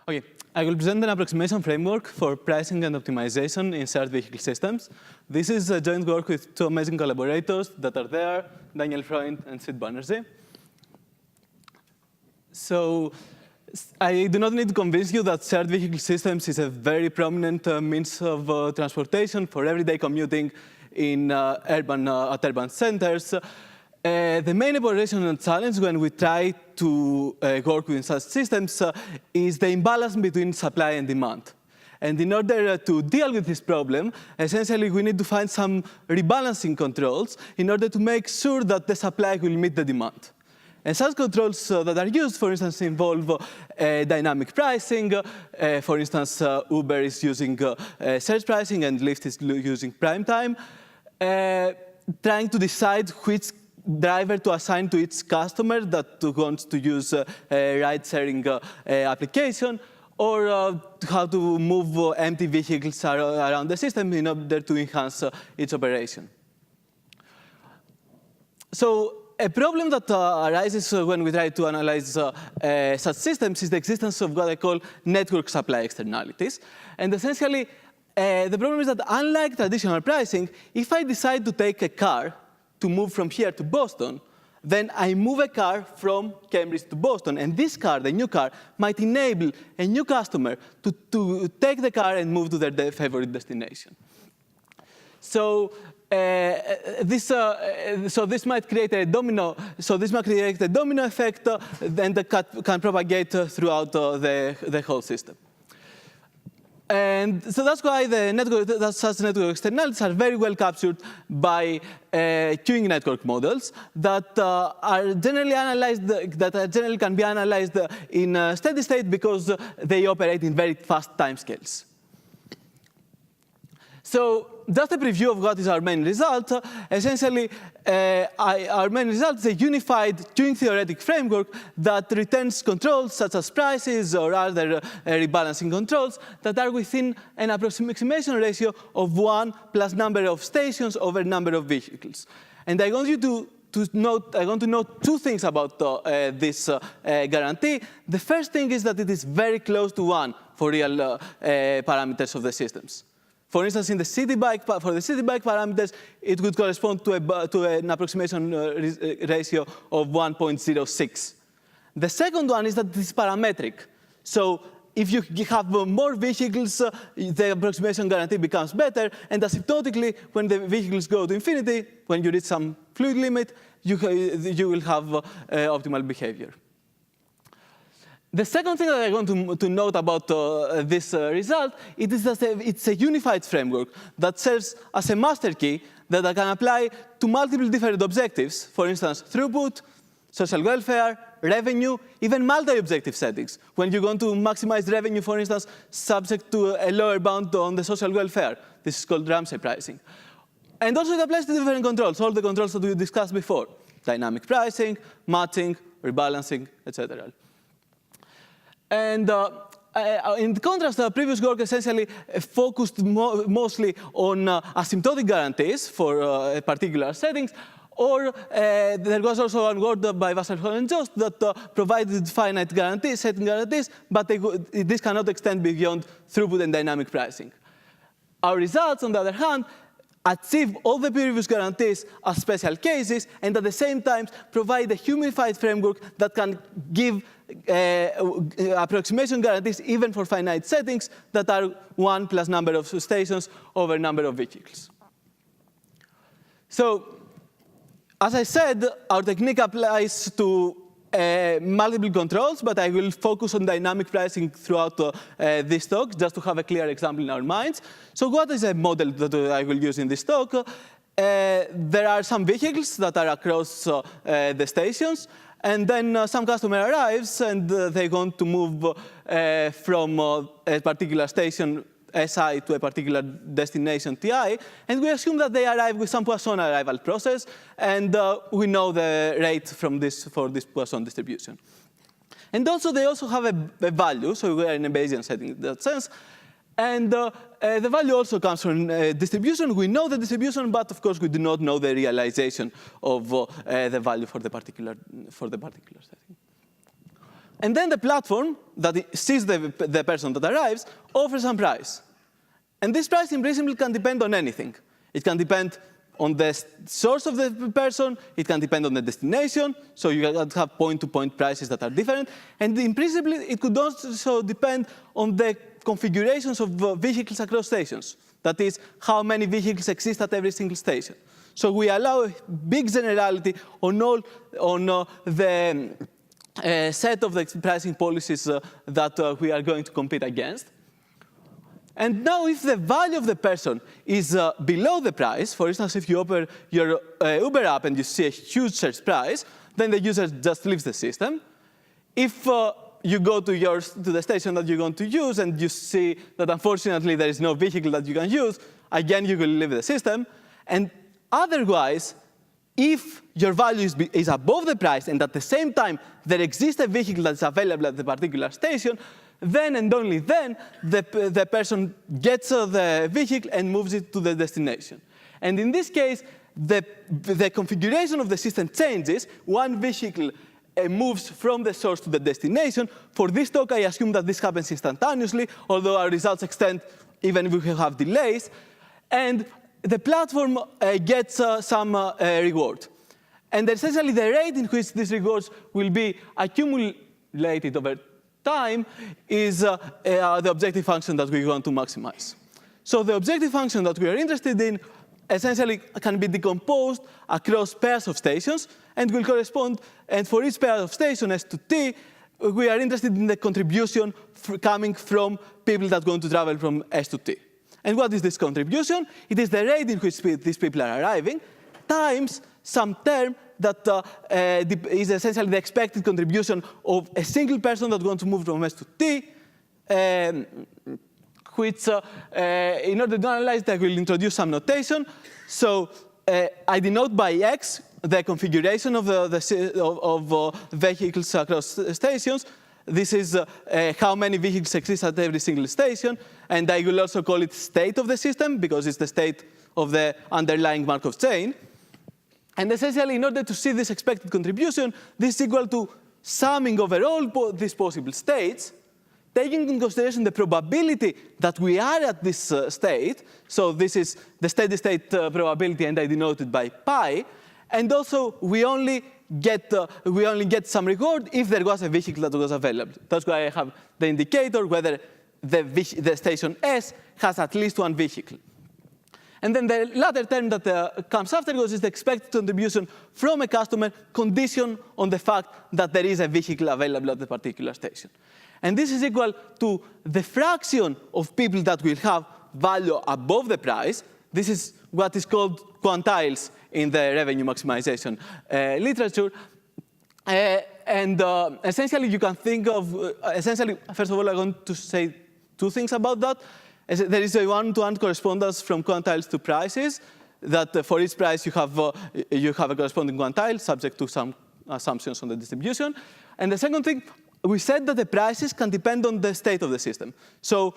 Okay, I will present an approximation framework for pricing and optimization in shared vehicle systems. This is a joint work with two amazing collaborators that are there, Daniel Freund and Banerjee. So I do not need to convince you that shared vehicle systems is a very prominent means of transportation for everyday commuting in at urban centers. The main operational challenge when we try to work with such systems is the imbalance between supply and demand. And in order to deal with this problem, essentially we need to find some rebalancing controls in order to make sure that the supply will meet the demand. And such controls that are used, for instance, involve dynamic pricing. For instance, Uber is using surge pricing and Lyft is using prime time. Trying to decide which driver to assign to each customer that wants to use a ride-sharing application, or how to move empty vehicles around the system in order to enhance its operation. So a problem that arises when we try to analyze such systems is the existence of what I call network supply externalities. And essentially, the problem is that unlike traditional pricing, if I decide to take a car to move from here to Boston, then I move a car from Cambridge to Boston. And this car, the new car, might enable a new customer to take the car and move to their favorite destination. So this might create a domino. So this might create a domino effect, then that can propagate throughout the whole system. And so that's why such network externalities are very well captured by queuing network models that are generally analyzed, that generally can be analyzed in steady state because they operate in very fast timescales. So just a preview of what is our main result. Essentially, our main result is a unified queuing theoretic framework that returns controls such as prices or other rebalancing controls that are within an approximation ratio of 1 plus number of stations over number of vehicles. And I want you to note two things about this guarantee. The first thing is that it is very close to 1 for real parameters of the systems. For instance, for the city bike parameters, it would correspond to an approximation ratio of 1.06. The second one is that this is parametric. So if you have more vehicles, the approximation guarantee becomes better. And asymptotically, when the vehicles go to infinity, when you reach some fluid limit, you will have optimal behavior. The second thing that I want to note about this result is that it's a unified framework that serves as a master key that I can apply to multiple different objectives. For instance, throughput, social welfare, revenue, even multi-objective settings. When you want to maximize revenue, for instance, subject to a lower bound on the social welfare. This is called Ramsey pricing. And also it applies to different controls, all the controls that we discussed before. Dynamic pricing, matching, rebalancing, etc. And in contrast, the previous work essentially focused mostly on asymptotic guarantees for particular settings, or there was also one work by Wasserhol and Jost that provided finite guarantees, setting guarantees, but this cannot extend beyond throughput and dynamic pricing. Our results, on the other hand, achieve all the previous guarantees as special cases, and at the same time provide a unified framework that can give approximation guarantees even for finite settings that are 1 plus number of stations over number of vehicles. So, as I said, our technique applies to multiple controls, but I will focus on dynamic pricing throughout this talk, just to have a clear example in our minds. So what is a model that I will use in this talk? There are some vehicles that are across the stations, and then some customer arrives, and they want to move from a particular station SI to a particular destination TI, and we assume that they arrive with some Poisson arrival process, and we know the rate for this Poisson distribution. And also, they also have a value, so we are in a Bayesian setting in that sense, and the value also comes from distribution. We know the distribution, but of course, we do not know the realization of the value for the particular setting. And then the platform that sees the person that arrives offers some price. And this price in principle can depend on anything. It can depend on the source of the person. It can depend on the destination. So you can have point-to-point prices that are different. And in principle, it could also depend on the configurations of vehicles across stations. That is, how many vehicles exist at every single station. So we allow a big generality on the set of the pricing policies that we are going to compete against. And now, if the value of the person is below the price, for instance, if you open your Uber app and you see a huge search price, then the user just leaves the system. If you go to the station that you're going to use and you see that, unfortunately, there is no vehicle that you can use, again, you will leave the system. And otherwise, if your value is above the price and at the same time there exists a vehicle that is available at the particular station, then and only then the person gets the vehicle and moves it to the destination. And in this case, the configuration of the system changes. One vehicle moves from the source to the destination. For this talk, I assume that this happens instantaneously, although our results extend even if we have delays. And the platform gets some reward. And essentially, the rate in which these rewards will be accumulated over time is the objective function that we want to maximize. So the objective function that we are interested in essentially can be decomposed across pairs of stations and will correspond, and for each pair of station, S to T, we are interested in the contribution coming from people that are going to travel from S to T. And what is this contribution? It is the rate in which these people are arriving times some term that is essentially the expected contribution of a single person that wants to move from S to T, which, in order to analyze it, I will introduce some notation. So I denote by X the configuration of vehicles across stations. This is how many vehicles exist at every single station. And I will also call it state of the system, because it's the state of the underlying Markov chain. And essentially, in order to see this expected contribution, this is equal to summing over all these possible states, taking into consideration the probability that we are at this state. So this is the steady state probability, and I denote it by pi. And also, we only get some reward if there was a vehicle that was available. That's why I have the indicator whether the station S has at least one vehicle. And then the latter term that comes afterwards is the expected contribution from a customer conditioned on the fact that there is a vehicle available at the particular station. And this is equal to the fraction of people that will have value above the price. This is what is called quantiles in the revenue maximization literature. And essentially, you can think of, first of all, I'm going to say two things about that. There is a one-to-one correspondence from quantiles to prices, that for each price you have a corresponding quantile subject to some assumptions on the distribution. And the second thing, we said that the prices can depend on the state of the system. So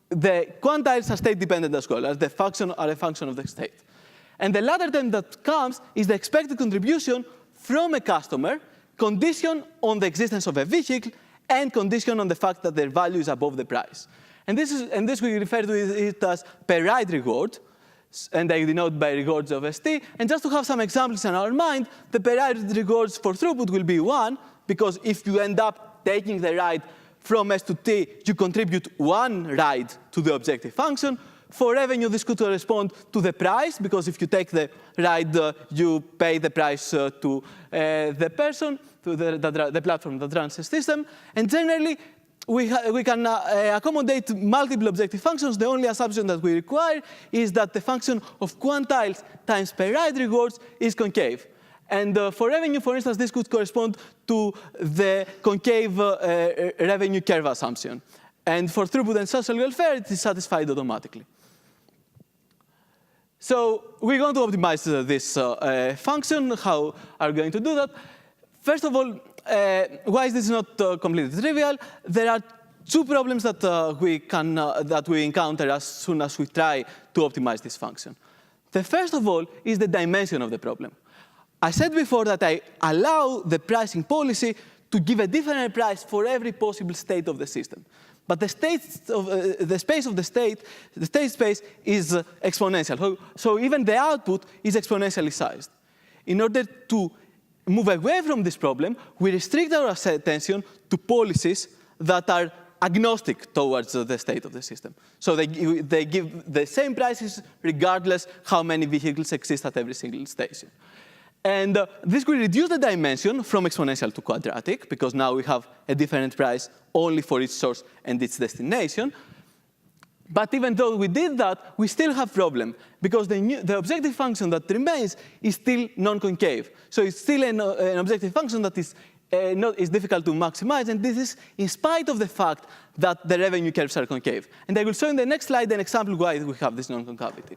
the quantiles are state-dependent as well, as the function are a function of the state. And the latter term that comes is the expected contribution from a customer, conditioned on the existence of a vehicle, and conditioned on the fact that their value is above the price. And this we refer to it as per ride reward, and I denote by rewards of ST. And just to have some examples in our mind, the per ride rewards for throughput will be 1, because if you end up taking the ride from S to T, you contribute 1 ride to the objective function. For revenue, this could correspond to the price, because if you take the ride, you pay the price to the person, to the platform that runs the system. And generally, we can accommodate multiple objective functions. The only assumption that we require is that the function of quantiles times per ride rewards is concave. And for revenue, for instance, this could correspond to the concave revenue curve assumption. And for throughput and social welfare, it is satisfied automatically. So we're going to optimize this function. How are we going to do that? First of all, why is this not completely trivial? There are two problems that we encounter as soon as we try to optimize this function. The first of all is the dimension of the problem. I said before that I allow the pricing policy to give a different price for every possible state of the system. But the space of the state space is exponential. So even the output is exponentially sized. In order to move away from this problem, we restrict our attention to policies that are agnostic towards the state of the system. So they give the same prices regardless how many vehicles exist at every single station. And this will reduce the dimension from exponential to quadratic, because now we have a different price only for each source and its destination. But even though we did that, we still have a problem, because the objective function that remains is still non-concave. So it's still an objective function that is difficult to maximize, and this is in spite of the fact that the revenue curves are concave. And I will show in the next slide an example why we have this non-concavity.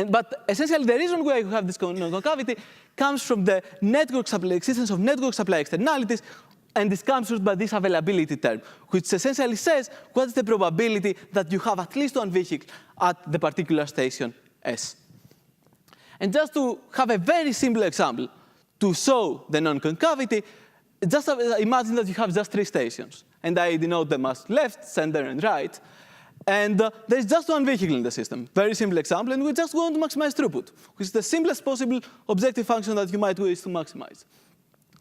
But essentially, the reason why we have this non-concavity comes from the existence of network supply externalities, and this comes by this availability term, which essentially says what is the probability that you have at least one vehicle at the particular station S. And just to have a very simple example to show the non-concavity, just imagine that you have just 3 stations. And I denote them as left, center, and right. And there's just one vehicle in the system. Very simple example. And we just want to maximize throughput, which is the simplest possible objective function that you might wish to maximize.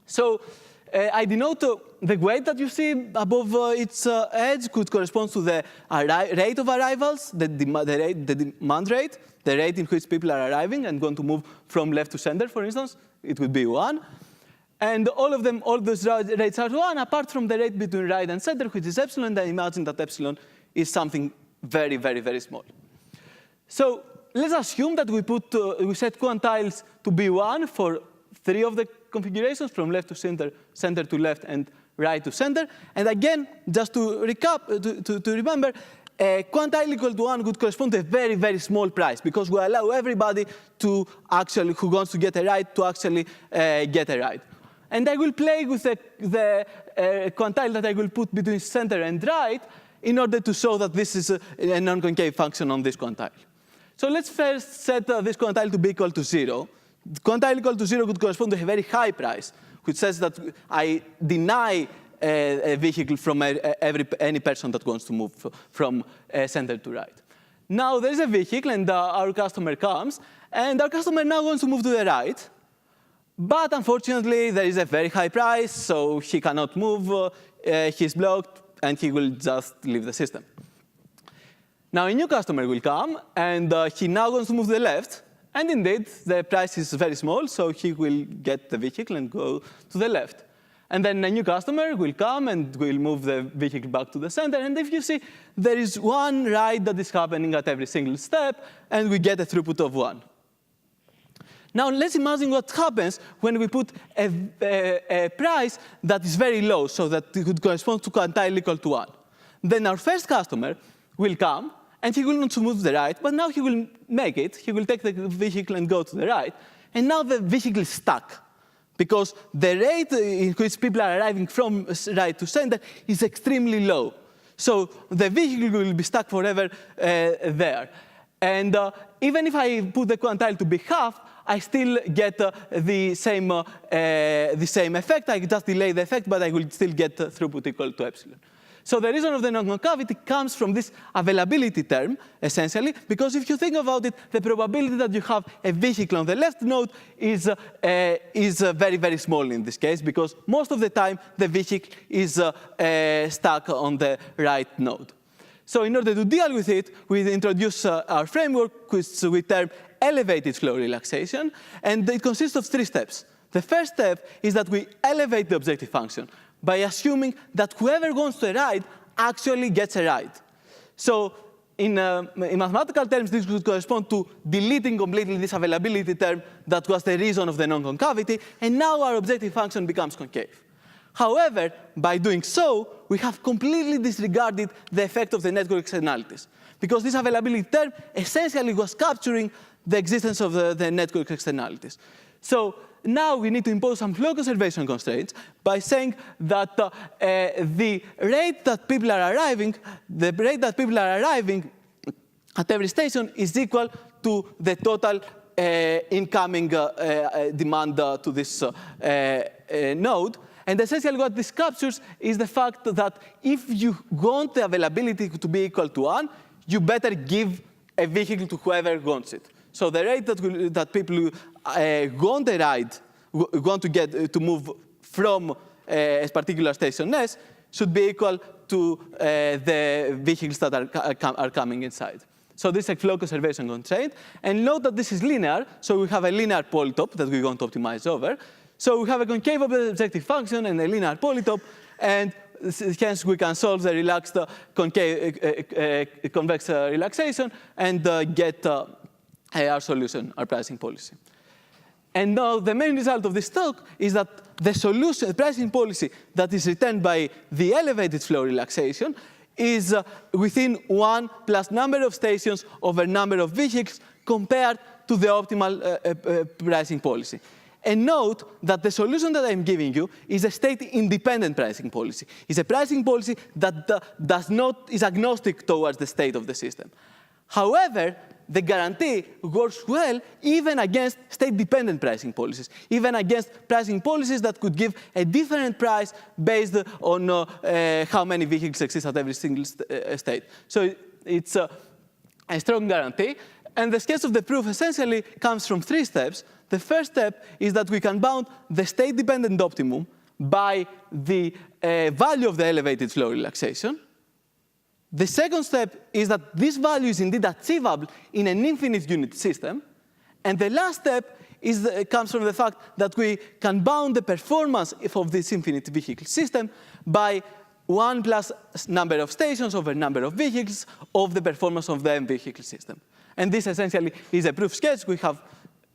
So I denote the weight that you see above its edge could correspond to the rate of arrivals, the demand rate, the rate in which people are arriving and going to move from left to center, for instance. It would be 1. And all those rates are 1, apart from the rate between right and center, which is epsilon. And I imagine that epsilon is something very, very, very small. So let's assume that we set quantiles to be 1 for 3 of the configurations, from left to center, center to left, and right to center. And again, just to recap, to remember, a quantile equal to 1 would correspond to a very, very small price, because we allow everybody to actually, who wants to get a ride, to actually get a ride. And I will play with the quantile that I will put between center and right in order to show that this is a non-concave function on this quantile. So let's first set this quantile to be equal to 0. The quantile equal to 0 would correspond to a very high price, which says that I deny a vehicle from any person that wants to move from center to right. Now there is a vehicle, and our customer comes, and our customer now wants to move to the right. But unfortunately, there is a very high price, so he cannot move. He's blocked, and he will just leave the system. Now a new customer will come, and he now wants to move to the left. And indeed, the price is very small, so he will get the vehicle and go to the left. And then a new customer will come and will move the vehicle back to the center. And if you see, there is one ride that is happening at every single step, and we get a throughput of 1. Now let's imagine what happens when we put a price that is very low, so that it would correspond to quantile equal to 1. Then our first customer will come, and he will not move to the right, but now he will make it. He will take the vehicle and go to the right. And now the vehicle is stuck, because the rate in which people are arriving from right to center is extremely low. So the vehicle will be stuck forever there. And even if I put the quantile to be half, I still get the same effect. I just delay the effect, but I will still get throughput equal to epsilon. So the reason of the non-concavity comes from this availability term, essentially, because if you think about it, the probability that you have a vehicle on the left node is very, very small in this case, because most of the time the vehicle is stuck on the right node. So in order to deal with it, we introduce our framework, which we term elevated flow relaxation, and it consists of 3 steps. The first step is that we elevate the objective function by assuming that whoever wants to ride actually gets a ride. So in mathematical terms, this would correspond to deleting completely this availability term that was the reason of the non-concavity, and now our objective function becomes concave. However, by doing so, we have completely disregarded the effect of the network externalities, because this availability term essentially was capturing the existence of the network externalities. So now we need to impose some flow conservation constraints by saying that the rate that people are arriving, at every station is equal to the total incoming demand to this node. And essentially what this captures is the fact that if you want the availability to be equal to 1, you better give a vehicle to whoever wants it. So the rate that people want a ride, want to get to move from a particular station S should be equal to the vehicles that are coming inside. So this is a flow conservation constraint. And note that this is linear, so we have a linear polytope that we want to optimize over. So we have a concave objective function and a linear polytope, and hence we can solve the relaxed convex relaxation and get our solution, our pricing policy. And now the main result of this talk is that the solution, the pricing policy that is returned by the elevated flow relaxation is within 1 plus number of stations over number of vehicles compared to the optimal pricing policy. And note that the solution that I'm giving you is a state-independent pricing policy. It's a pricing policy that is agnostic towards the state of the system. However, the guarantee works well even against state-dependent pricing policies, even against pricing policies that could give a different price based on how many vehicles exist at every single state. So it's a strong guarantee. And the sketch of the proof essentially comes from 3 steps. The first step is that we can bound the state-dependent optimum by the value of the elevated flow relaxation. The second step is that this value is indeed achievable in an infinite unit system. And the last step comes from the fact that we can bound the performance of this infinite vehicle system by 1 plus number of stations over number of vehicles of the performance of the M vehicle system. And this essentially is a proof sketch. We have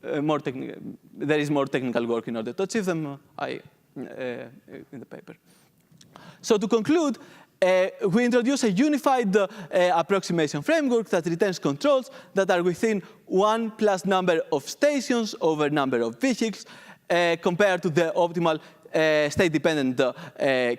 there is more technical work in order to achieve them in the paper. So to conclude, we introduce a unified approximation framework that returns controls that are within 1 plus number of stations over number of vehicles compared to the optimal state-dependent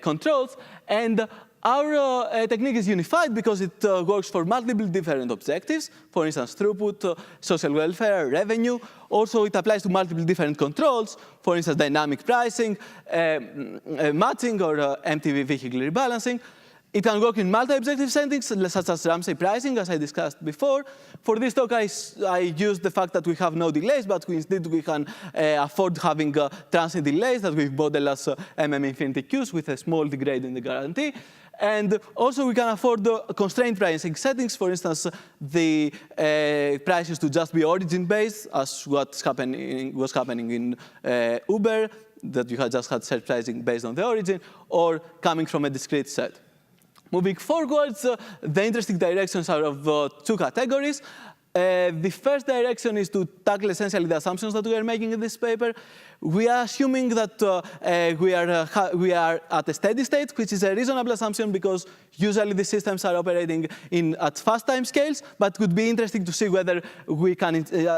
controls. And our technique is unified because it works for multiple different objectives, for instance, throughput, social welfare, revenue. Also, it applies to multiple different controls, for instance, dynamic pricing, matching, or MTV vehicle rebalancing. It can work in multi-objective settings, such as Ramsey pricing, as I discussed before. For this talk, I used the fact that we have no delays, but instead we can afford having transient delays that we model as MM-infinity queues with a small degrade in the guarantee. And also, we can afford constrained pricing settings. For instance, the prices to just be origin-based, as was happening in Uber, that you had just had set pricing based on the origin, or coming from a discrete set. Moving forwards, the interesting directions are of 2 categories. The first direction is to tackle essentially the assumptions that we are making in this paper. We are assuming that we are at a steady state, which is a reasonable assumption because usually the systems are operating at fast time scales, but it would be interesting to see whether we can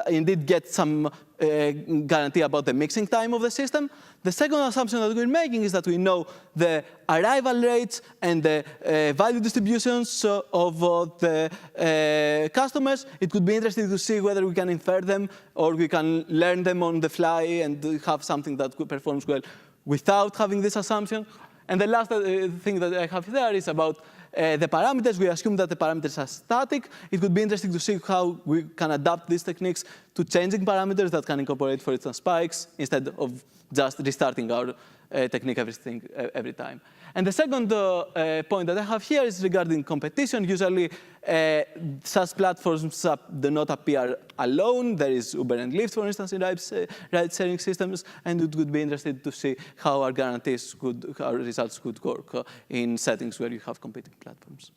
indeed get some guarantee about the mixing time of the system. The second assumption that we're making is that we know the arrival rates and the value distributions of the customers. It could be interesting to see whether we can infer them or we can learn them on the fly and have something that performs well without having this assumption. And the last thing that I have there is about the parameters. We assume that the parameters are static. It would be interesting to see how we can adapt these techniques to changing parameters that can incorporate, for instance, spikes, instead of just restarting our technique every time. And the second point that I have here is regarding competition. Usually, such platforms do not appear alone. There is Uber and Lyft, for instance, in ride-sharing systems. And it would be interesting to see how our guarantees our results could work in settings where you have competing platforms.